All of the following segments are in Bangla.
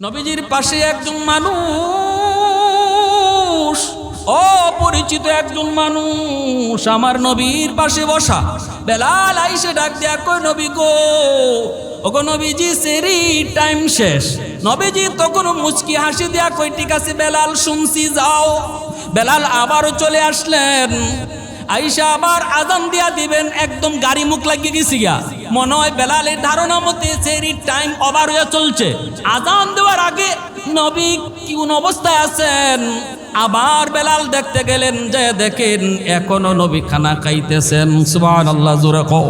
নবীজির পাশে একজন মানুষ, অপরিচিত একজন মানুষ আমার নবীর পাশে বসা। বেলাল আইসে ডাক দেয়া, কই নবী গো, ওগো নবীজি সেরি টাইম শেষ। নবীজি তখন মুচকি হাসি দেয়া, কই ঠিক আছে বেলাল শুনছি, যাও। বেলাল আবারও চলে আসলেন, আইসা আবার আজান দিয়া দিবেন, একদম গাড়ি মুখ লাগিয়ে গেছি গা। মনে হয় বেলালের ধারণা মতে সেরি টাইম ওভার হয়ে চলছে। আজান দেওয়ার আগে নবী কোন অবস্থায় আছেন। আবার বেলাল দেখতে গেলেন, যে দেখেন এখনো নবী খানা খাইতেছেন। সুবহানাল্লাহ, জোরে কও।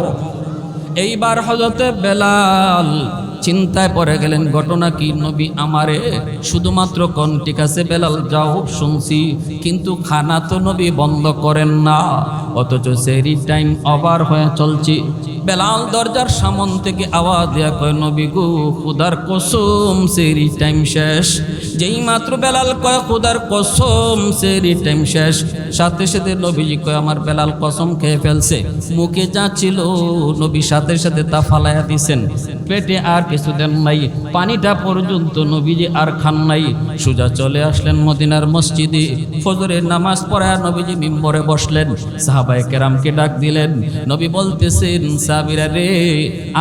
এইবার হযরতে বেলাল চিন্তায় পড়ে গেলেন, ঘটনা কি? নবী আমারে শুধুমাত্র কোন ঠিক আছে বেলাল যাও শুনছি, কিন্তু খানা তো নবী বন্ধ করেন না, অথচ সেহরি টাইম ওভার হয়ে চলছে। বেলাল দরজার সামন থেকে আওয়াজ দেয়া, কয় নবী গো, খুদার কসম সেহরি টাইম শেষ। যেই মাত্র বেলাল কয় খুদার কসম সেহরি টাইম শেষ, সাথে সাথে নবীজি কয় আমার বেলাল কসম খেয়ে ফেলছে। মুখে যা ছিল নবী সাথে সাথে তা ফালাইয়া দিছেন, পেটে আর কিছু দেন নাই। পানিটা পর্যন্ত নবীজি আর খান নাই। সোজা চলে আসলেন মদিনার মসজিদে, ফজরের নামাজ পড়া নবীজি মিম্বরে বসলেন। সাহাবায়ে কেরামকে ডাক দিলেন। নবী বলতেছেন, সাহাবীরা রে,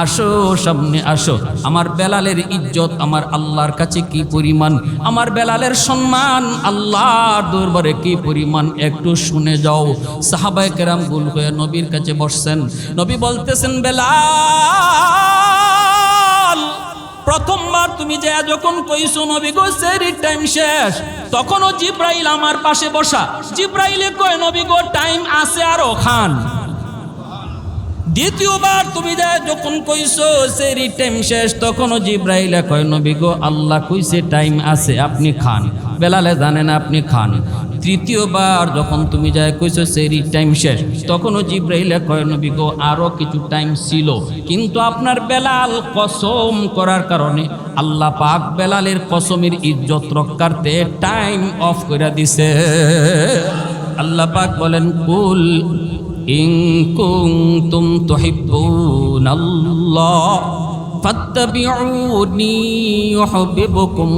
আসো সামনে আসো। আমার বেলালের ইজ্জত আমার আল্লাহর কাছে কি পরিমাণ, আমার বেলালের সম্মান আল্লাহর দরবারে কি পরিমাণ, একটু শুনে যাও। সাহাবায়ে কেরাম গুল হয়ে নবীর কাছে বসছেন। নবী বলতেছেন, বেলাল, প্রথমবার তুমি যে যখন কইছো নবী গো সেহরির টাইম শেষ, তখনও জিব্রাইল আমার পাশে বসা। জিব্রাইলে কয় নবী গো টাইম আছে আরো খান। দ্বিতীয়বার তুমি যে যখন কইছো সেহরির টাইম শেষ, তখনও জিব্রাইলে কয় নবী গো আল্লাহ কইছে টাইম আছে, আপনি খান। বেলালে জানেন আপনি খান। তৃতীয়বার যখন তুমি যায় কইছো সেহরির টাইম শেষ, তখনও জিব্রাইলে কয় নবী গো আরো কিছু টাইম ছিল, কিন্তু আপনার বেলাল কসম করার কারণে আল্লাহ পাক বেলালের কসমের ইজ্জত রক্ষার্থে টাইম অফ করে দিছে। আল্লাহ পাক বলেন, কুল ইন কুনতুম তুহিব্বুনাল্লাহ ফাত্তাবিউনি ইউহিব্বুকুমুল্লাহ।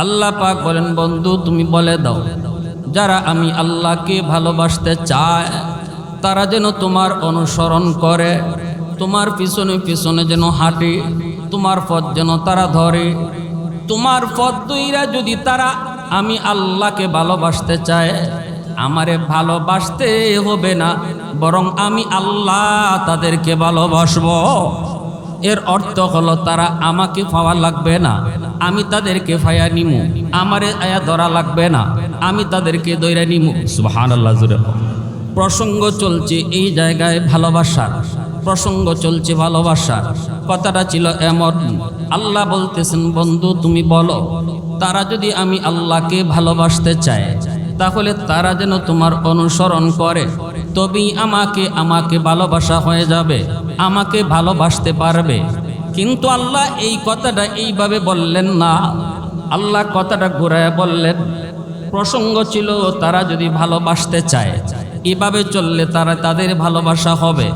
আল্লাহ পাক বলেন, বন্ধু তুমি বলে দাও, যারা আমি আল্লাহকে ভালোবাসতে চায় তারা যেন তোমার অনুসরণ করে, তোমার পিছনে পিছনে যেন হাঁটে, তোমার পথ যেন তারা ধরে। তোমার পথ ধইরা যদি তারা আমি আল্লাহকে ভালোবাসতে চায়, আমারে ভালোবাসতে হবে না, বরং আমি আল্লাহ তাদেরকে ভালোবাসবো। এর অর্থ হলো তারা আমাকে পাওয়া লাগবে না, আমি তাদেরকে ফায়া নিমু। আমারে আয়া ধরা লাগবে না, আমি তাদেরকে দইরা নিমু। সুবহানাল্লাহ, জোরে। প্রসঙ্গ চলছে এই জায়গায় ভালোবাসার, প্রসঙ্গ চলছে ভালোবাসার। কথাটা ছিল এমন, আল্লাহ বলতেছেন, বন্ধু তুমি বলো, তারা যদি আমি আল্লাহকে ভালোবাসতে চায় তাহলে তারা যেন তোমার অনুসরণ করে, তবেই আমাকে ভালোবাসা হয়ে যাবে, আমাকে ভালোবাসতে পারবে। কিন্তু আল্লাহ এই কথাটা এইভাবে বললেন না, আল্লাহ কথাটা ঘুরায় বললেন। প্রসঙ্গ ছিল তারা যদি ভালোবাসতে চায়, এভাবে চললে তারা তাদের ভালোবাসা হবে।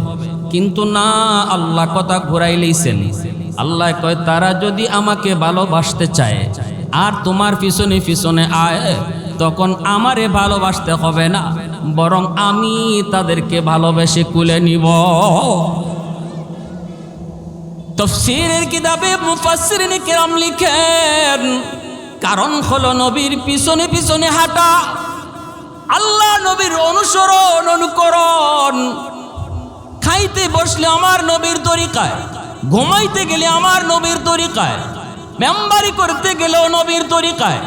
কিন্তু না, আল্লাহ কথা ঘুরাই লইছেন। আল্লাহ কয়, তারা যদি আমাকে ভালোবাসতে চায় আর তোমার পিছনে পিছনে আয়, তখন আমারে ভালোবাসতে হবে না, বরং আমি তাদেরকে ভালোবেসে কুলে নিব। তাফসীরের কিতাবে মুফাসসিরিন কিরাম লিখেন, কারণ হলো নবীর পিছনে পিছনে হাঁটা, আল্লাহ নবীর অনুসরণ অনুকরণ। খাইতে বসলে আমার নবীর তরিকায়, ঘুমাইতে গেলে আমার নবীর তরিকায়, মেম্বারি করতে গেলেও নবীর তরিকায়,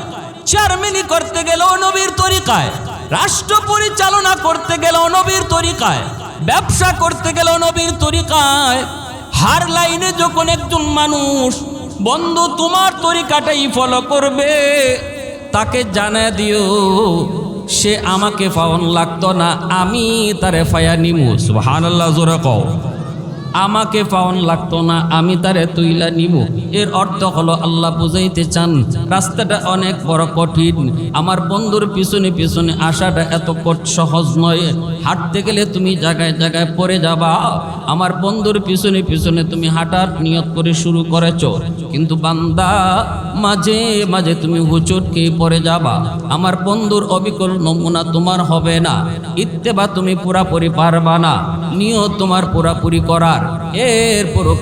চেয়ারম্যানি করতে গেলেও নবীর তরিকায়, রাষ্ট্র পরিচালনা করতে গেলেও নবীর তরিকায়, ব্যবসা করতে গেলেও নবীর তরিকায়। হার লাইনে যখন একজন মানুষ বন্ধু তোমার তরিকাটাই ফলো করবে, তাকে জানা দিও সে আমাকে পাওন লাগতো না, আমি তারে ফায়া নিমু। সুবহানাল্লাহ, জোরে কও। আমাকে পাওয়ান লাগতো না, আমি তারে তুইলা নিব। এর অর্থ হলো আল্লাহ বুঝাইতে চান রাস্তাটা অনেক বড় কঠিন, আমার বন্ধুর পিছনে পিছনে আসাটা এত সহজ নয়। হাঁটতে গেলে তুমি জায়গায় জায়গায় পড়ে যাবা। আমার বন্ধুর পিছনে পিছনে তুমি হাঁটার নিয়ত করে শুরু করেছো, কিন্তু বান্দা মাঝে মাঝে তুমি হুচটকে পড়ে যাবা। আমার বন্ধুর অবিকল নমুনা তোমার হবে না, ইত্তেবা তুমি পুরাপুরি পারবা না, নিয়ত তোমার পুরাপুরি করার। এরপরও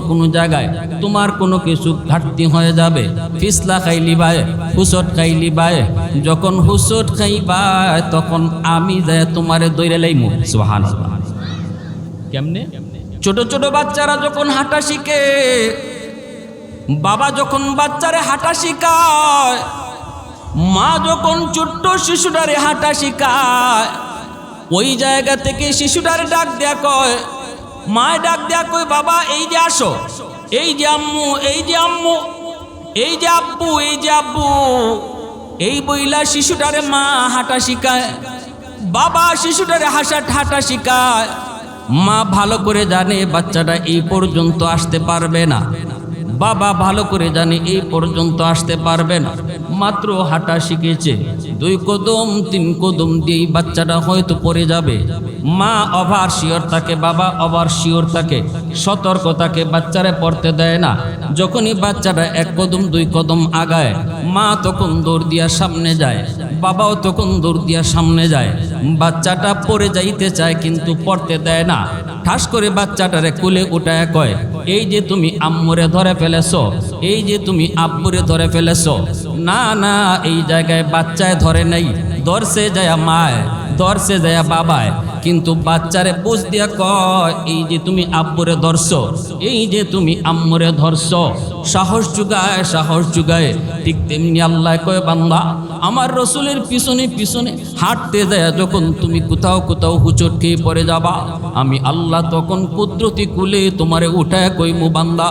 কোনো জায়গায় তোমার কোনো কিছু ঘাটতি হয়ে যাবে। ফিসলা খাইলি বায়, হুসট খাইলি বায়, যখন হুসট খাইবায় তখন আমি যাই তোমারে দৈরে লাইমু। সুবহানাল্লাহ। কেমনে? ছোট ছোট বাচ্চারা যখন হাঁটা শিখে, বাবা যখন বাচ্চারে হাঁটা শিখায়, মা যখন ছোট্ট শিশুটারে হাঁটা শিখায়, ওই জায়গা থেকে শিশুটারে ডাক দেয়া কয়, মায় ডাক দেয়া কয়, বাবা এই যে আসো, এই যে আম্মু, এই যে আম্মু, এই যে আব্বু, এই যে আব্বু। এই বইলা শিশুটারে মা হাঁটা শিখায়, বাবা শিশুটারে হাঁটা শিখায়। মা ভালো করে জানে বাচ্চাটা এই পর্যন্ত আসতে পারবে না, বাবা ভালো করে জানে এই পর্যন্ত আসতে পারবে না, মাত্র হাঁটা শিখেছে, 2 কদম 3 কদম দিয়েই বাচ্চাটা হয়তো পড়ে যাবে। মা ওভার শিওর থাকে, বাবা ওভার শিওর থাকে, সতর্ক থাকে, বাচ্চারে পড়তে দেয় না। যখনই বাচ্চাটা 1 কদম 2 কদম আগায়, মা তখন দৌড় দিয়া সামনে যায়, বাবাও তখন দৌড় দিয়া সামনে যায়। বাচ্চাটা পড়ে যাইতে চায় কিন্তু পড়তে দেয় না। ঠাস করে বাচ্চাটারে কোলে উঠায় কয়, এই যে তুমি আম্মুরে ধরে ফেলেছো, এই যে তুমি আব্বুরে ধরে ফেলেছো। না না, এই জায়গায় বাচ্চায় ধরে নাই, ধরছে যায় মায়, ধরছে যায় বাবায়। কিন্তু বাচ্চারে বুঝ দিয়া কয়, এই যে তুমি আব্বুরে ধরছো, এই যে তুমি আম্মুরে ধরছো। সাহস জুগায়, সাহস জুগায়। ঠিক তেমনি আল্লাহ কয়, বান্দা আমার রসুলের পিছনে পিছনে হাঁটতে যায় যখন তুমি কোথাও কোথাও হুচট খেয়ে পড়ে যাবা, আমি আল্লাহ তখন কুদরতি কুলে তোমারে উঠায় কইমু, বান্দা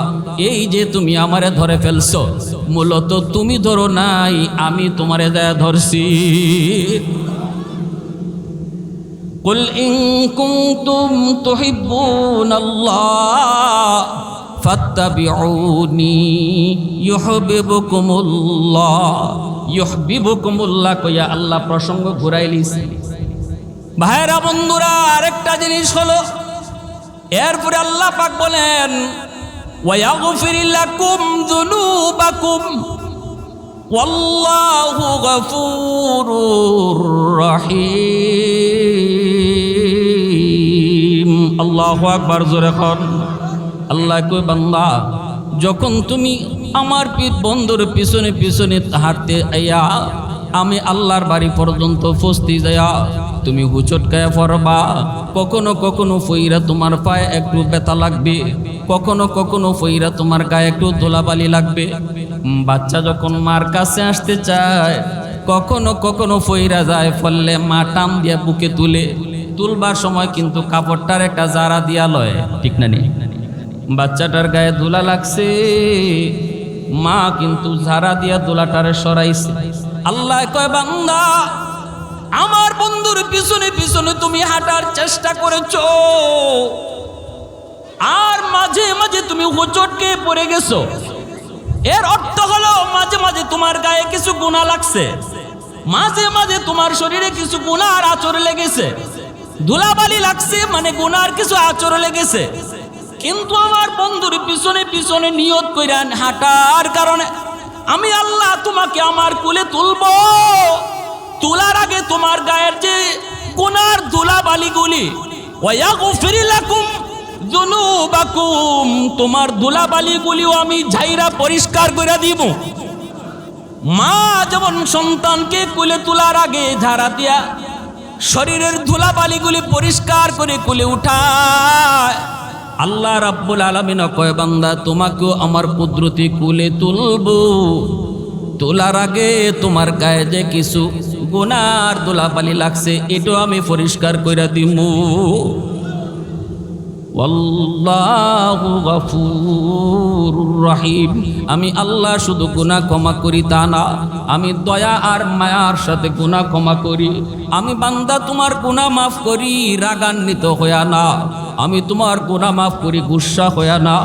এই যে তুমি আমারে ধরে ফেলছো, মূলত তুমি ধরো নাই, আমি তোমারে যায় ধরছি। কুল ইন কুনতুম তুহিব্বুনাল্লাহ ফাত্তাবিউনি ইউহিব্বুকুমুল্লাহ। ইউহিব্বুকুমুল্লাহ কইয়া আল্লাহ প্রসঙ্গ ঘুরাইলিস। ভাইরা বন্ধুরা, আরেকটা জিনিস হলো, এরপরে আল্লাহ পাক বলেন, ওয়ায়াগফির লাকুম যুনুবাকুম ওয়াল্লাহু গফুরুর রহিম। আল্লাহু আকবার, জোরে কোন। আল্লাহ কই, বান্দা যখন তুমি আমার বন্ধুর পিছনে পিছনে হাঁটতে আইয়া আমি আল্লাহর বাড়ি পর্যন্ত পৌঁছতে যাইয়া তুমি হুচটকায়া পড়বা, কখনো কখনো ফইরা তোমার পায়ে একটু ব্যথা লাগবে, কখনো কখনো ফইরা তোমার গায়ে একটু ধুলাবালি লাগবে। বাচ্চা যখন মার কাছে আসতে চায়, কখনো কখনো ফইরা যায়, ফললে মা টান দিয়া বুকে তুলবার সময় কিন্তু কাপড়টার একটা জারা দিয়া লয়, ঠিক না নি? বাচ্চাটার গায়ে ধুলা লাগছে, মা কিন্তু ঝাড়া দিয়া ধুলাটারে সরাইছে। আল্লাহ কয়, বান্দা আমার বন্ধুর পিছনে পিছনে তুমি হাঁটার চেষ্টা করেছো, আর মাঝে মাঝে তুমি হোঁচটকে পড়ে গেছো। এর অর্থ হলো মাঝে মাঝে তোমার গায়ে কিছু গুনাহ লাগছে, মাঝে মাঝে তোমার শরীরে কিছু গুনার আচর লেগেছে, ধুলাবালি লাগছে, মানে গুনার কিছু আচর লেগেছে। কিন্তু আমার বন্ধুর পিছনে পিছনে নিয়ত কইরা হাঁটার কারণে আমি আল্লাহ তোমাকে আমার কোলে তুলবো। তোলার আগে তোমার গায়ের যে গুনার ধুলাবালিগুলি, ওয়ায়াগফির লাকুম যুনুবাকুম, তোমার ধুলাবালিগুলিও আমি ঝাইরা পরিষ্কার করে দিব। মা যেমন সন্তানকে কোলে তোলার আগে ঝাড়া দিয়া শরীরের ধুলাবালিগুলি পরিষ্কার করে কোলে উঠায়, আল্লাহ রাব্বুল আলামিন কয়, বান্দা তোমাকেও আমার কুদরতি কোলে তুলবো। তোলার আগে তোমার গায়ে যে কিছু গুনার ধুলাবালি লাগছে, এটাও আমি পরিষ্কার কইরা দিমু। ওয়াল্লাহু গফুরুর রহিম। আমি আল্লাহ শুধু গুনাহ ক্ষমা করি তা না, আমি দয়া আর মায়ার সাথে গুনাহ ক্ষমা করি। আমি বান্দা তোমার গুনাহ মাফ করি রাগান্বিত হইয়া না, আমি তোমার গুনাহ মাফ করি গুসা হইয়া না,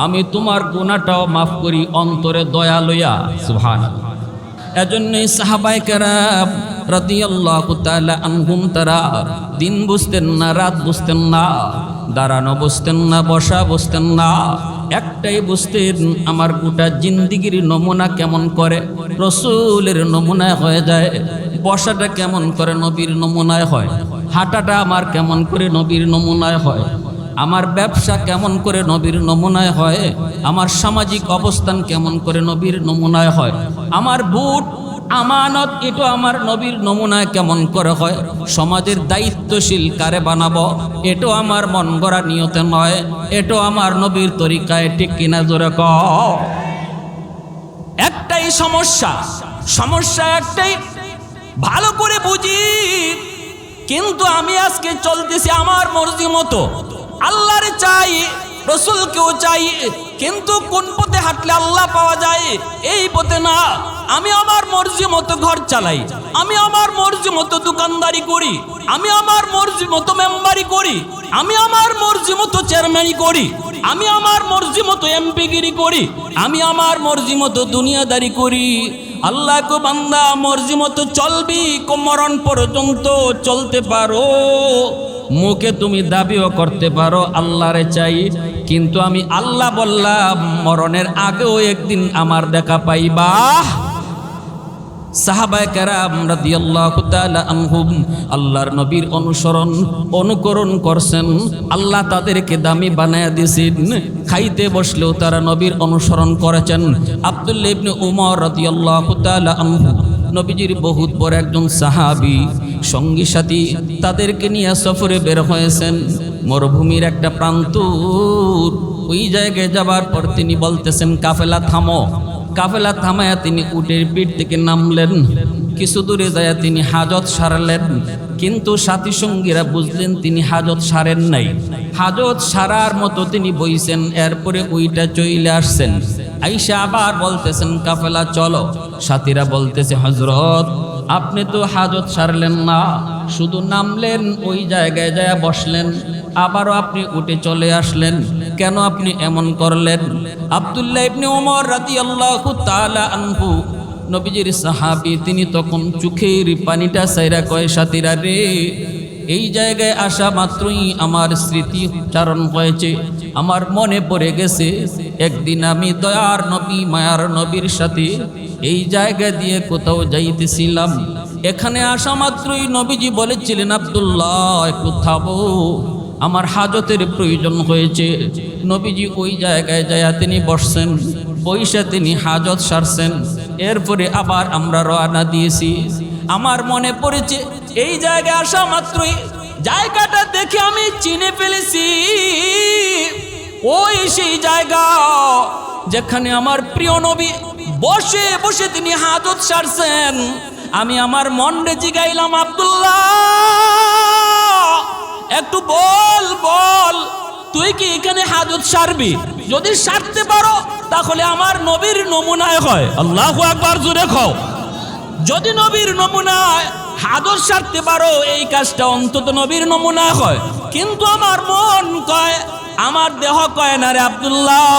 আমি তোমার গুনাহটাও মাফ করি অন্তরে দয়া লইয়া। সুবহানাল্লাহ। এজন্যই সাহাবায়ে কেরাম রাদিয়াল্লাহু তাআলা আনহুম তারা দিন বুঝতেন না, রাত বুঝতেন না, দাঁড়ানো বুঝতেন না, বসা বুঝতেন না, একটাই বুঝতেন আমার গোটা জিন্দিগির নমুনা কেমন করে রসুলের নমুনায় হয়ে যায়, বসাটা কেমন করে নবীর নমুনায় হয়, হাঁটাটা আমার কেমন করে নবীর নমুনায় হয়, আমার ব্যবসা কেমন করে নবীর নমুনায় হয়, আমার সামাজিক অবস্থান কেমন করে নবীর নমুনায় হয়, আমার বুট আমানত এটা আমার নবীর নমুনায় কেমন করে হয়, সমাজের দায়িত্বশীল কারে বানাবো এটো আমার মন গড়া নিয়তে নয়, এটো আমার নবীর তরিকায়, ঠিক কিনা জোরে কও। একটাই সমস্যা একটাই, ভালো করে বুঝি, কিন্তু আমি আজকে চলতেছি আমার মর্জি মতো, আল্লাহর চাই রসুলকেও চাই, কিন্তু কোন পথে হাঁটলে আল্লাহ পাওয়া যায় এই পথে না। আমি আমার মর্জি মতো ঘর চালাই, আমি আমার মর্জি মতো দোকানদারি করি, আমি আমার মর্জি মতো মেম্বারি করি, আমি আমার মর্জি মতো চেয়ারম্যানই করি, আমি আমার মর্জি মতো এমপিগিরি করি, আমি আমার মর্জি মতো দুনিয়াদারি করি। আল্লাহ কো বান্দা মর্জি মতো চলবি, মরণ পর্যন্ত চলতে পারো, মুখে তুমি দাবিও করতে পারো আল্লাহরে চাই, কিন্তু আমি আল্লাহ বললাম মরণের আগেও একদিন আমার দেখা পাইবা। সাহাবায়ে কেরাম রাদিয়াল্লাহু তাআলা আনহুম আল্লাহর নবীর অনুকরণ করছেন, আল্লাহ তাদেরকে দামি বানায়া দিয়েছেন, খাইতে বসলেও তারা নবীর অনুসরণ করেছেন। আব্দুল্লাহ ইবনে উমর রাদিয়াল্লাহু তাআলা আনহু নবীজির বহুত বড় একজন সাহাবী, সঙ্গী সাথী তাদেরকে নিয়ে সফরে বের হয়েছেন মরুভূমির একটা প্রান্ত। ওই জায়গায় যাবার পর তিনি বলতেছেন কাফেলা থামো, কাফেলা থামায়া তিনি উটের পিঠ থেকে নামলেন, কিছু দূরে যায় তিনি হাজত সারলেন, কিন্তু সাথী সঙ্গীরা বুঝলেন তিনি হাজত সারেন নাই, হাজত সারার মতো তিনি বইছেন, এরপরে ওইটা চলে আসছেন, আইসা আবার বলতেছেন কাফেলা চলো। সাথীরা বলতেছে হযরত আপনি তো হাজত সারলেন না, শুধু নামলেন ওই জায়গায় যায় বসলেন, আবারও আপনি উঠে চলে আসলেন, কেন আপনি এমন করলেন? আব্দুল্লাহ ইবনে উমর রাদিয়াল্লাহু তাআলা আনহু নবীজির সাহাবী, তিনি তখন চোখের পানিটা সাইরা কয় সাথীরা রে, এই জায়গায় আসা মাত্রই আমার স্মৃতি উচ্চারণ হয়েছে, আমার মনে পড়ে গেছে একদিন আমি দয়ার নবী মায়ার নবীর সাথে এই জায়গা দিয়ে কোথাও যাইতেছিলাম, এখানে আসা মাত্রই নবীজি বলেছিলেন আব্দুল্লাহ একটু থামো, আমার হাজতের প্রয়োজন হয়েছে। নবীজি ওই জায়গায় যায় তিনি বসছেন, বৈশা তিনি হাজত সারছেন, এরপরে আবার আমরা রওনা দিয়েছি। আমার মনে পড়েছে এই জায়গায় আসা মাত্রই জায়গাটা দেখে আমি চিনে ফেলেছি, ওই সেই জায়গা যেখানে আমার প্রিয় নবী বসে বসে তিনি হাজত সারছেন। আমি আমার মনে জিগাইলাম আব্দুল্লাহ একটু বল বল, তুই কি এখানে হাজত সারবি? যদি সারতে পারো তাহলে আমার নবীর নমুনায় হয়, আল্লাহু আকবার জোরে খাও। যদি নবীর নমুনায় হাজত সারতে পারো এই কাজটা অন্তত নবীর নমুনায় হয়, কিন্তু আমার মন কয়, আমার দেহ কয় না রে আব্দুল্লাহ,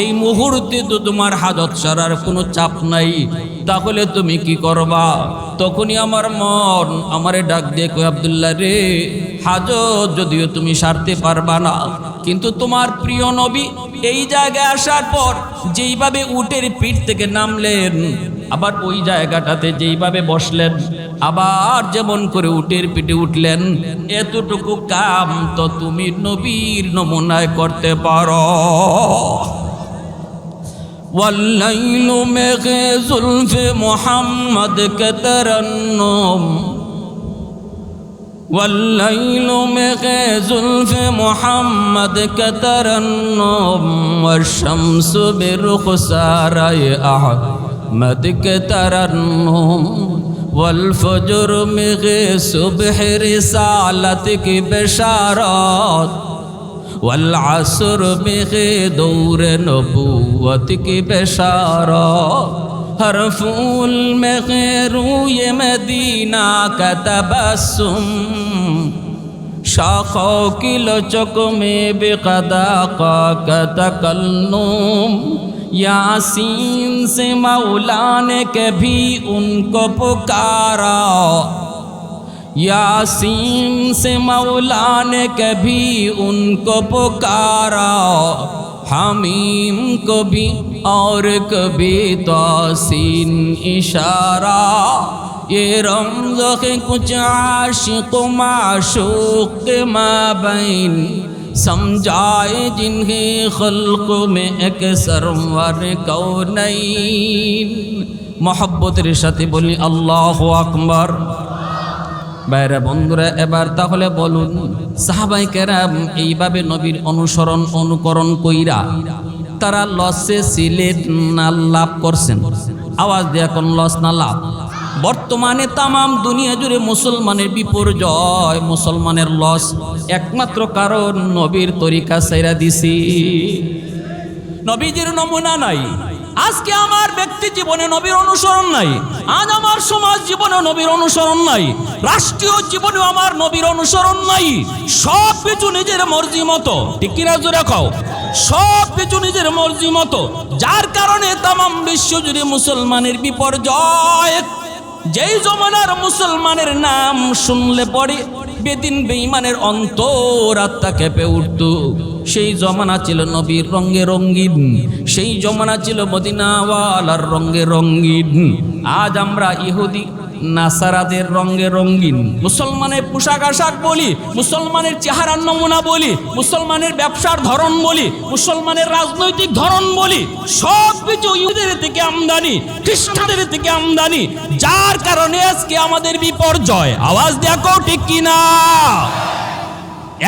এই মুহূর্তে তো তোমার হাজত সারার কোনো চাপ নাই, তাহলে তুমি কি করবা? তখনই আমার মন আমারে ডাক দিয়ে কয় আব্দুল্লাহ রে, হাজত যদিও তুমি সারতে পারবা না, কিন্তু তোমার প্রিয় নবী এই জায়গায় আসার পর যেইভাবে উটের পিঠ থেকে নামলেন, আবার ওই জায়গাটাতে যেইভাবে বসলেন, আবার যেমন করে উটের পিঠে উঠলেন, এতটুকু কাম তো তুমি নবীর নমুনায় করতে পারো। والليل में जुल्फ मोहम्मद के तरन्नुम, والليل में जुल्फ मोहम्मद के तरन्नुम, والشمس برخسار अहमद के तरन्नुम, والفجر में सुबह रिसालत की बशारत, वल असर बेगे दौर नबूवत की बशारत हर फूल में रूए मदीना का तबस्सुम शाखों की लचक में बेक़दा का तकल्लुम यासीन से मौला ने कभी उनको पुकारा यासीन से मौला ने कभी उनको पुकारा हमीम को भी और कभी तासीन इशारा ये रमज़ के कुछ आशिक़ माशूक़ के माबैन समझाए जिन्हें खल्क़ में एक सरवर कौनैन मोहब्बतेर साथे बोली अल्लाहु আকবার। বাইরে বন্ধুরা এবার তাহলে বলুন সাহাবায়ে কেরাম এইভাবে নবীর অনুকরণ কইরা তারা লসে ছিলেন না লাভ করছেন? আওয়াজ দিয়ে কোন লস না লাভ? বর্তমানে তামাম দুনিয়া জুড়ে মুসলমানের বিপর্যয়, মুসলমানের লস, একমাত্র কারণ নবীর তরিকা ছাইরা দিছি। নবীজির নমুনা নাই। আজকে আমার ব্যক্তি জীবনে নবীর অনুসরণ নাই, আজ আমার সমাজ জীবনে নবীর অনুসরণ নাই, রাষ্ট্রীয় জীবনে আমার নবীর অনুসরণ নাই। সব কিছু নিজের মর্জি মতো, ঠিক কিনা জোরে কও? সব কিছু নিজের মর্জি মতো, যার কারণে তামাম বিশ্ব জুড়ে মুসলমানের বিপর্যয়। যেই জমানার মুসলমানের নাম শুনলে পরে বেদিন বেঈমানের অন্তর আত্মা কেঁপে উঠত, সেই জমানা ছিল নবীর রঙে রঙিন, সেই জমানা ছিল মদিনাওয়ালার রঙে রঙিন। আজ আমরা ইহুদি নাসারাদের রঙে রঙিন। মুসলমানের পোশাক আশাক বলি, মুসলমানের চেহারার নমুনা বলি, মুসলমানের ব্যবসার ধরন বলি, মুসলমানের রাজনৈতিক ধরন বলি, সব কিছু ইহুদের থেকে আমদানি, খ্রিস্টানদের থেকে আমদানি, যার কারণে আজকে আমাদের বিপর্যয়। আওয়াজ দেখো ঠিক কিনা?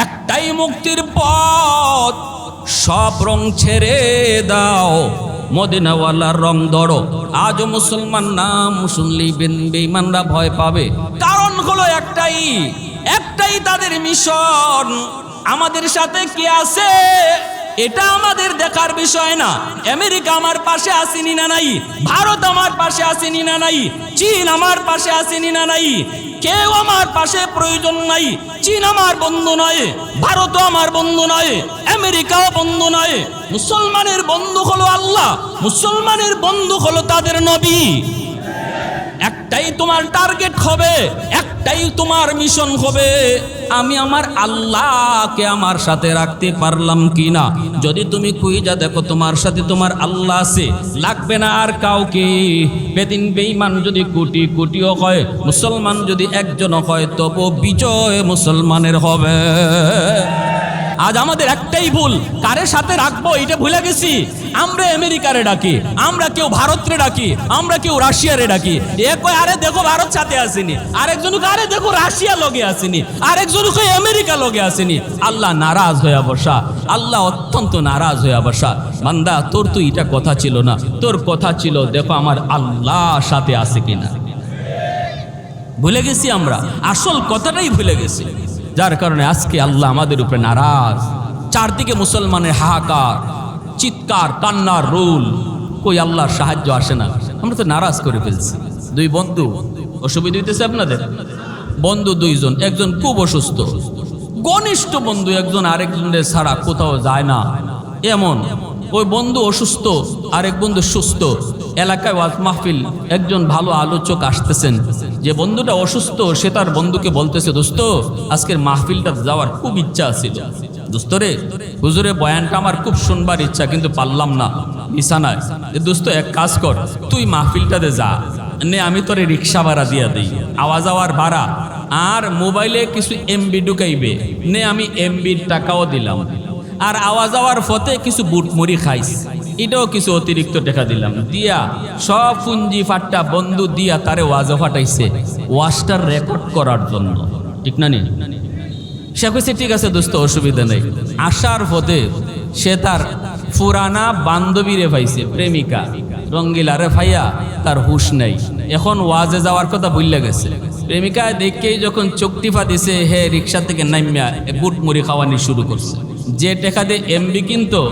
একটাই মুক্তির পথ, সব রং ছেড়ে দাও, মদিনাওয়ালার রং ধরো। আজও মুসলমান নাম শুনলেই বেঈমানরা ভয় পাবে। কারণ হলো একটাই তাদের মিশন। আমাদের সাথে কে আছে এটা আমাদের দেখার বিষয় না। আমেরিকা আমার পাশে আসেনি না নাই, ভারত আমার পাশে আসেনি না নাই, চীন আমার পাশে আসেনি না নাই, কেউ আমার পাশে প্রয়োজন নাই। চীন আমার বন্ধু নয়, ভারতও আমার বন্ধু নয়, আমেরিকাও বন্ধু নয়। মুসলমানের বন্ধু হলো আল্লাহ, মুসলমানের বন্ধু হলো তাদের নবী। একটাই তোমার টার্গেট হবে, একটাই তোমার মিশন হবে, আমি আমার আল্লাহকে আমার সাথে রাখতে পারলাম কিনা। যদি তুমি খুঁজে দেখো তোমার সাথে তোমার আল্লাহ আছে, লাগবে না আর কাউকে। বেদিন বেঈমান যদি কোটি কোটিও হয়, মুসলমান যদি একজনও হয়, তবু বিজয় মুসলমানের হবে। আজ আমাদের একটাই ভুল, কারে সাথে রাখবো এটা ভুলে গেছি। আমরা আমেরিকারে ডাকি, আমরা কেউ ভারতরে ডাকি, আমরা কেউ রাশিয়ারে ডাকি। এ কয় আরে দেখো ভারত সাথে আসেনি, আরেকজন আরে দেখো রাশিয়া লগে আসেনি, আরেকজন কয় আমেরিকা লগে আসেনি। আল্লাহ নারাজ হয়ে বসা, আল্লাহ অত্যন্ত নারাজ হয়ে বসা। বান্দা তোর তো এটা কথা ছিল না, তোর কথা ছিল দেখো আমার আল্লাহ সাথে আছে কিনা। ভুলে গেছি আমরা, আসল কথাটাই ভুলে গেছি, যার কারণে আজকে আল্লাহ আমাদের উপরে নারাজ। চারদিকে মুসলমানের হাহাকার, চিৎকার, কান্নার রোল, কই আল্লাহর সাহায্য আসে না। আমরা তো নারাজ করে ফেলছি। দুই বন্ধু, অসুবিধা হইতেছে আপনাদের? বন্ধু দুইজন, একজন খুব অসুস্থ, ঘনিষ্ঠ বন্ধু একজন আরেকজনের ছাড়া কোথাও যায় না এমন। ওই বন্ধু অসুস্থ, আরেক বন্ধু সুস্থ। এলাকায় ওয়াজ মাহফিল, একজন ভালো আলোচক আসতেছেন, যে বন্ধুটা অসুস্থ সে তার বন্ধুকে বলতেছে, দোস্ত আজকের মাহফিলটা যাওয়ার খুব ইচ্ছা ছিল, দোস্ত রে হুজুরে বয়ানটা আমার খুব শুনবার ইচ্ছা, কিন্তু পারলাম না বিছানায়। দোস্ত এক কাজ কর, তুই মাহফিলটাতে যা, নে আমি তোরে রিক্সা ভাড়া দিয়া দিই, আওয়া যাওয়ার ভাড়া, আর মোবাইলে কিছু এমবি ঢুকাইবে, নে আমি এমবির টাকাও দিলাম, আর আওয়া যাওয়ার পথে কিছু বুট মুড়ি খাইস, এটাও কিছু অতিরিক্ত টাকা দিলাম। দিয়া সব পুঞ্জি ফাট্টা বন্ধু দিয়া তারে ওয়াজও ফাটাইছে, ওয়াজটার রেকর্ড করার জন্য, ঠিক না? সে কইছে ঠিক আছে দোস্ত অসুবিধা নেই। আসার পথে সে তার পুরানা বান্ধবীরে পাইছে, প্রেমিকা রঙ্গিলারে ভাইয়া, তার হুশ নেই, এখন ওয়াজে যাওয়ার কথা ভুলে গেছে। প্রেমিকা দেখেই যখন চোখ টিপা দিছে, হে রিক্সা থেকে নামিয়া বুট মুড়ি খাওয়ানি শুরু করছে। যে টাকা দিয়ে এমবি কিনতো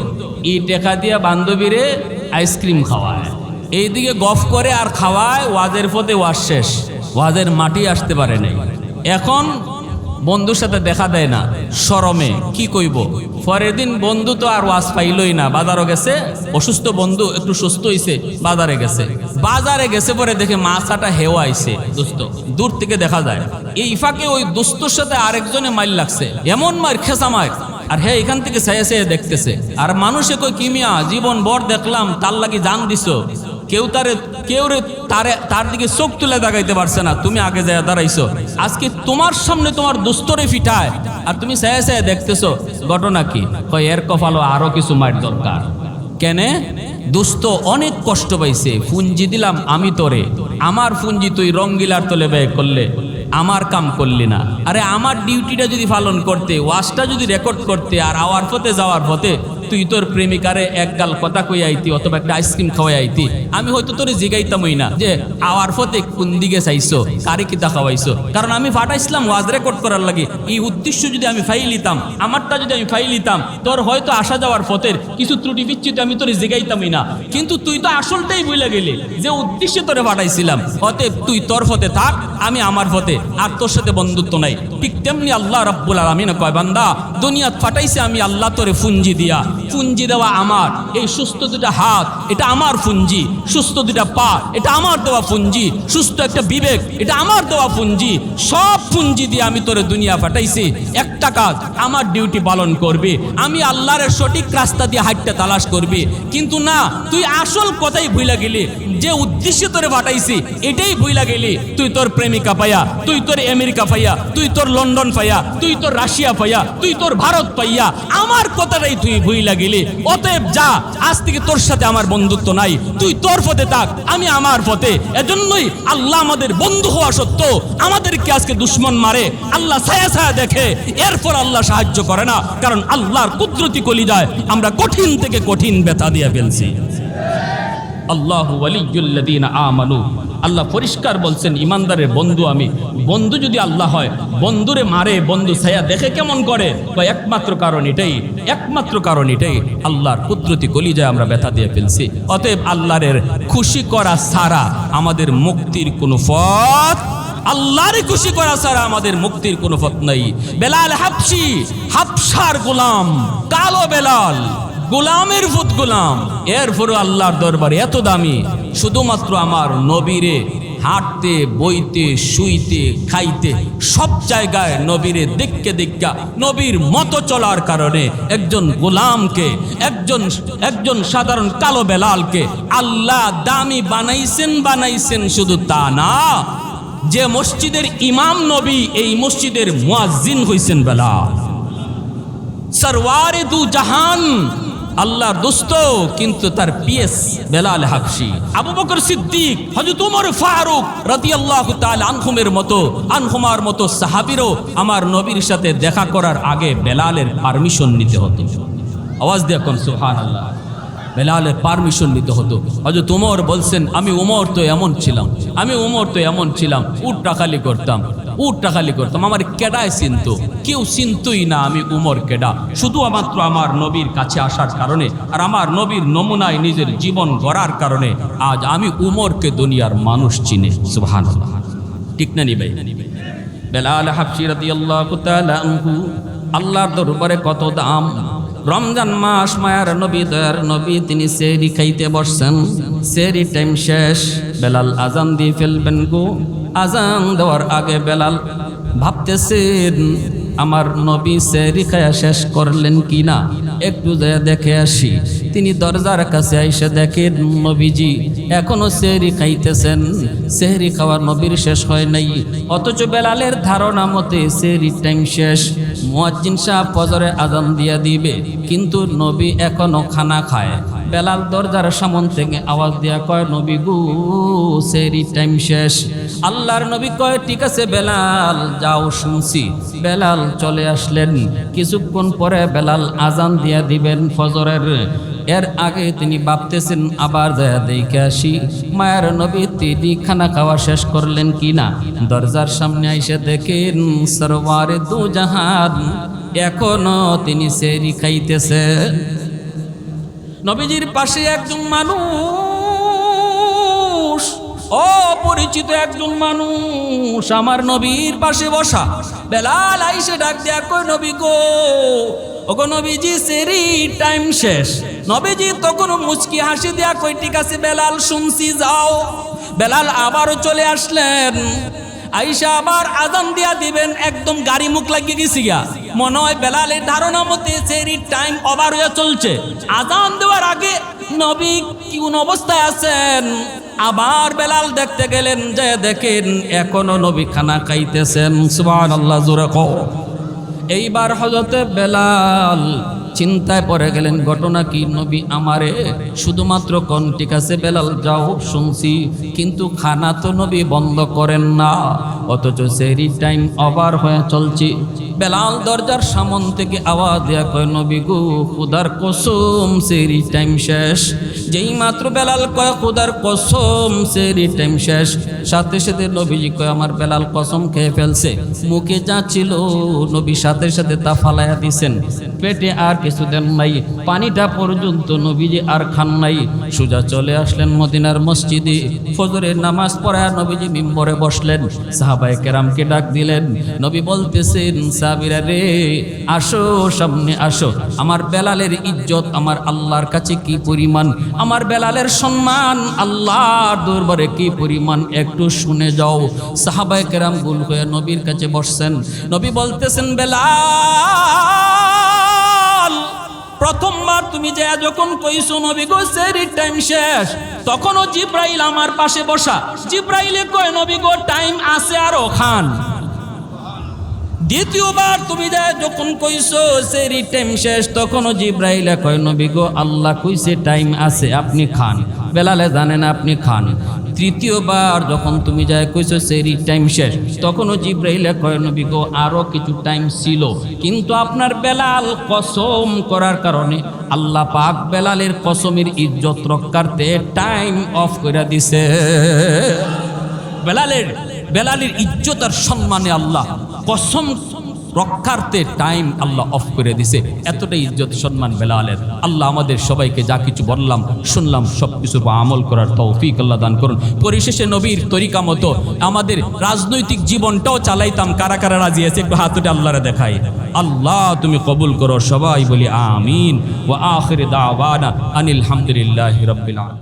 এই টাকা দিয়ে বান্ধবীরে আইসক্রিম খাওয়ায়, এইদিকে গফ করে আর খাওয়ায়, ওয়াজের পথে ওয়াজ শেষ, ওয়াজের মাটি আসতে পারে নাই। এখন বন্ধুর সাথে দেখা দেয় না, শরমে কি কইব। পরের দিন বন্ধু তো আর ওয়াজ পাইলই না, বাজারও গেছে, অসুস্থ বন্ধু একটু সুস্থ হইছে, বাজারে গেছে পরে দেখে মাছাটা হেওয়া আইছে, দোস্ত দূর থেকে দেখা যায়। এই ফাঁকে ওই দোস্তর সাথে আরেকজনে মাইল লাগছে, এমন মার খেসা মার, আর হ্যাঁ এখান থেকে ছায়া ছায়া দেখতেছে। আর মানুষে কই কিমিয়া জীবন বর দেখলাম, তার লাগি জান দিছো, কেউ তার দিকে চোখ তুলে দাগাইতে পারছে না, তুমি আগে যায় দাঁড়াইছো। আজকে তোমার সামনে তোমার দোস্তরে ফিটায় আর তুমি ছায়া ছায়া দেখতেছো, ঘটনা কি? কয় এর কপালও আরো কিছু মার দরকার। কেনে? দোস্ত অনেক কষ্ট পাইছে, পুঞ্জি দিলাম আমি তোরে, আমার পুঞ্জি তুই রঙ্গিলার তলে ব্যয় করলে, আমার কাম করলি না। আরে আমার ডিউটিটা যদি পালন করতে, ওয়াজটা যদি রেকর্ড করতে, আর আওয়ার পথে যাওয়ার পথে তুই তোর প্রেমিকারে এক গাল কথা কই আইতি অথবা একটা আইসক্রিম খাওয়াই আইতি, আমি হয়তো তোরে জিগাইতামই না যে আওয়ার পথে কোন দিকে চাইছো, কারে কিতা খাওয়াইছো। কারণ আমি ফাটাইছিলাম ওয়াজ রেকর্ড করার লাগে, এই উদ্দেশ্য যদি আমি ফাইল নিতাম, আমারটা যদি আমি ফাইল নিতাম, তোর হয়তো আসা যাওয়ার পথের কিছু ত্রুটি বিচ্যুতি আমি তোরে জিগাইতামই না। কিন্তু তুই তো আসলটাই ভুলে গেলি যে উদ্দেশ্যে তোরে ফাটাইছিলাম, অতএব তুই তোর পথে থাক, আমি আমার পথে, আর তোর সাথে বন্ধুত্ব নাই। ঠিক তেমনি আল্লাহ রাব্বুল আলামিন কয়, বান্দা দুনিয়াত ফাটাইছে আমি আল্লাহ তোরে পুঞ্জি দিয়া, পুঞ্জি দেওয়া আমার। এই সুস্থ দুটা হাত এটা আমার পুঞ্জি, সুস্থ দুটা পা এটা আমার দেওয়া পুঞ্জি, সুস্থ একটা বিবেক এটা আমার দেওয়া পুঞ্জি। সব পুঞ্জি দিয়ে আমি তোরে দুনিয়া ফাটাইছি, একটা কাজ আমার ডিউটি পালন করবি, আমি আল্লাহর সঠিক রাস্তা দিয়ে হাঁটতে তালাশ করবি। কিন্তু না, তুই আসল কথাই ভুইলা গেলি, যে উদ্দেশ্যে তোরে ফাটাইছি এটাই ভুইলা গেলি। তুই তোর প্রেমিকা পাইয়া, তুই তোর আমেরিকা পাইয়া, তুই তোর লন্ডন পাইয়া, তুই তোর রাশিয়া পাইয়া, তুই তোর ভারত পাইয়া, আমার কথাটাই তুই ভুইলা গেলি। অতএব যা, আজ থেকে তোর সাথে আমার বন্ধুত্ব নাই, তুই তোর পথে থাক, আমি আমার পথে। এজন্যই আল্লাহ আমাদের বন্ধু হওয়া সত্ত্বেও আমাদেরকে আজকে দুশ্মন মারে, আল্লাহ ছায়া ছায়া দেখে, এরপর আল্লাহ সাহায্য করে না, কারণ আল্লাহর কুদরতি কলিজায় আমরা কঠিন থেকে কঠিন ব্যথা দিয়ে ফেলছি। আল্লাহু ওয়ালিয়্যুল্লাযীনা আমানু, আল্লাহ পরিষ্কার বলছেন ইমানদারের বন্ধু আমি। বন্ধু যদি আল্লাহ হয়, বন্ধুরে মারে, বন্ধু ছায়া দেখে কেমন করে? একমাত্র কারণ এটাই, আল্লাহর কুদরতি কলিজায় আমরা ব্যথা দিয়ে ফেলছি। অতএব আল্লাহর খুশি করা ছাড়া আমাদের মুক্তির কোনো পথ, আল্লাহরে খুশি করা ছাড়া আমাদের মুক্তির কোনো পথ নাই। বেলাল হাবশি, হাবশার গোলাম, কালো বেলাল, গোলামের ভূত গোলাম, এরপরও আল্লাহর দরবারে এত দামি, শুধুমাত্র আমার নবীরে হাঁটতে, বইতে, শুইতে, খাইতে, সব জায়গায় নবীরে দেখা, নবীর মতো চলার কারণে একজন গোলামকে, একজন সাধারণ কালো বেলালকে আল্লাহ দামি বানাইছেন। শুধু তা না, যে মসজিদের ইমাম নবী, এই মসজিদের মুয়াজ্জিন হইছেন বেলাল, সরওয়ারে দু জাহান, আল্লাহর দোস্ত, কিন্তু তার পিএস বেলাল হাবশি। আবু বকর সিদ্দিক, হযরত ওমর ফারুক রাদিয়াল্লাহু তাআলা আনহুমার মতো সাহাবীরও আমার নবীর সাথে দেখা করার আগে বেলালের পারমিশন নিতে হতো। আওয়াজ দিয়ে কোন সুবহানাল্লাহ। বেলালের পারমিশন নিতে হতো। হযরত ওমর বলছেন, আমি ওমর তো এমন ছিলাম, উট টাকালি করতাম, আমার কেডায় চিনতো, কেউ চিনতই না আমি উমর কেডা, শুধুমাত্র আমার নবীর কাছে আসার কারণে আর আমার নবীর নমুনায় নিজের জীবন গড়ার কারণে আজ আমি উমরকে দুনিয়ার মানুষ চিনে। সুবহানাল্লাহ, ঠিক না নি ভাই? বেলাল হাবশি রাদিয়াল্লাহু তাআলা আনহু, আল্লাহর দরবারে কত দাম। রমজান মাস, মায়ার নবী, দয়ার নবী, তিনি সেহরি খাইতে বসছেন, সেহরি টাইম শেষ, বেলাল আজান দিয়ে ফেলবেন গো। আজান দেওয়ার আগে বেলাল ভাবতেছেন, আমার নবী সেহরি খায়া শেষ করলেন কিনা, একটু যায় দেখে আসি। তিনি দরজার কাছে এসে দেখেন নবীজি এখনো সেহরি খাইতেছেন, সেহরি খাওয়ার নবীর শেষ হয় নাই। অথচ বেলালের ধারণা মতে সেহরি টাইম শেষ, মুয়াজ্জিন সাহেব ফজরে আজান দিয়া দিবে, কিন্তু নবী এখনো খানা খায়। বেলাল দরজার সামন থেকে আওয়াজ দিয়া কয়, নবী গো সেহরি টাইম শেষ। আল্লাহর নবী কয়, ঠিক আছে বেলাল যাও, শুনছি। বেলাল চলে আসলেন। কিছুক্ষণ পরে বেলাল আজান দিয়া দিবেন ফজরের। এর আগে তিনি ভাবতেছেন আবার যায় দেখে আসি মায়ের নবী তিনি খানা খাওয়া শেষ করলেন কিনা। দরজার সামনে এসে দেখেন সরওয়ারে দু জাহান এখনো তিনি সেহরি খাইতেছেন। নবীজির পাশে একজন মানুষ, অপরিচিত একজন মানুষ আমার নবীর পাশে বসা। বেলাল আইসে ডাক দেয়া কই নবী গো, ওগো নবীজি সেহরি টাইম শেষ। নবীজি তখন মুচকি হাসি দেয়া কই ঠিক আছে বেলাল শুনছি যাও। বেলাল আবারও চলে আসলেন, আইসা আবার আজান দিয়া দিবেন, একদম গাড়ি মুখ লাগিয়ে গেছি গা। মনে হয় বেলালের ধারণা মতে সেহরি টাইম ওভার হয়ে চলছে। আজান দেওয়ার আগে নবী কোন অবস্থায় আছেন। আবার বেলাল দেখতে গেলেন, যে দেখেন এখনো নবী খানা খাইতেছেন। সুবহানাল্লাহ, জোরে কও। এইবার হযরতে বেলাল চিন্তায় পড়ে গেলেন, ঘটনা কি? নবী আমারে শুধুমাত্র কোন ঠিক আছে বেলাল যাও শুনছি, কিন্তু খানা তো নবী বন্ধ করেন না, অথচ সেহরি টাইম ওভার হয়ে চলছে। বেলাল দরজার সামন থেকে আওয়াজ দেয়া কয় নবী গো, খুদার কসম সেহরি টাইম শেষ। যেই মাত্র বেলাল কয় খুদার কসম সেহরি টাইম শেষ, সাথে সাথে নবীজি কয় আমার বেলাল কসম খেয়ে ফেলছে। মুখে যা ছিল নবী সাথে সাথে তা ফালাইয়া দিছেন, পেটে আর কিছু দেন নাই। পানিটা পর্যন্ত নবীজি আর খান নাই। সোজা চলে আসলেন মদিনার মসজিদে, ফজরের নামাজ পড়া নবীজি মিম্বরে বসলেন। সাহাবায়ে কেরামকে ডাক দিলেন। নবী বলতেছেন, সাহাবীরা রে আসো, সামনে আসো। আমার বেলালের ইজ্জত আমার আল্লাহর কাছে কি পরিমাণ, আমার বেলালের সম্মান আল্লাহর দরবারে কি পরিমাণ, একটু শুনে যাও। সাহাবায়ে কেরাম গুল হয়ে নবীর কাছে বসছেন। নবী বলতেছেন, বেলাল প্রথমবার তুমি যে যখন কইছো নবী গো সেহরির টাইম শেষ, তখনও জিব্রাইল আমার পাশে বসা। জিব্রাইলে কয় নবী গো টাইম আছে আরো খান। দ্বিতীয়বার তুমি যে যখন কইছো সেহরির টাইম শেষ, তখনও জিব্রাইলে কয় নবী গো আল্লাহ কইছে টাইম আছে আপনি খান। বেলালে জানেন আপনি খান। তৃতীয়বার যখন তুমি যায় কইছো সেহরির টাইম শেষ, তখনও জিব্রাইলে কয় নবী গো আরো কিছু টাইম ছিল, কিন্তু আপনার বেলাল কসম করার কারণে আল্লাহ পাক বেলালের কসমের ইজ্জত রক্ষার্থে টাইম অফ করে দিছে। বেলালের ইজ্জত আর সম্মানে আল্লাহ কসম রক্ষার্থে টাইম আল্লাহ অফ করে দিছে। এতটাই ইজ্জত সম্মান বেলালের। আল্লাহ আমাদের সবাইকে যা কিছু বললাম শুনলাম সব কিছুর আমল করার তৌফিক আল্লাহ দান করুন। পরিশেষে নবীর তরিকা মতো আমাদের রাজনৈতিক জীবনটাও চালাইতাম। কারা কারা রাজি আছে একটু হাত উঠে আল্লাহরে দেখাই। আল্লাহ তুমি কবুল করো, সবাই বলি আমিন। ওয়া আখির দাওয়ানা আনিল হামদুলিল্লাহি রাব্বিল আলামিন।